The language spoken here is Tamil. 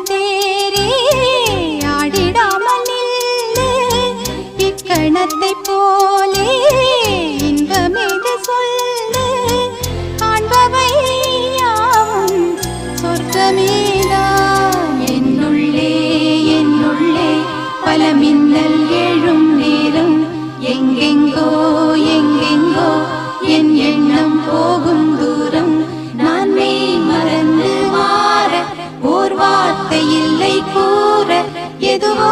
தேரே ஆடிடாமல் நில்லு இக்கணத்தை போலே இன்பமேது சொல்லு காண்பவை யாவும் சொர்க்கமேதான் என்னுள்ளே என்னுள்ளே பல மின்னல் எழும் நேரம் எங்கெங்கோ எங்கெங்கோ என் எண்ணம் போகும் தூரம் நான் மெய் மறந்து மாற ஓர் வார்த்தை இல்லை கூற எதுவோ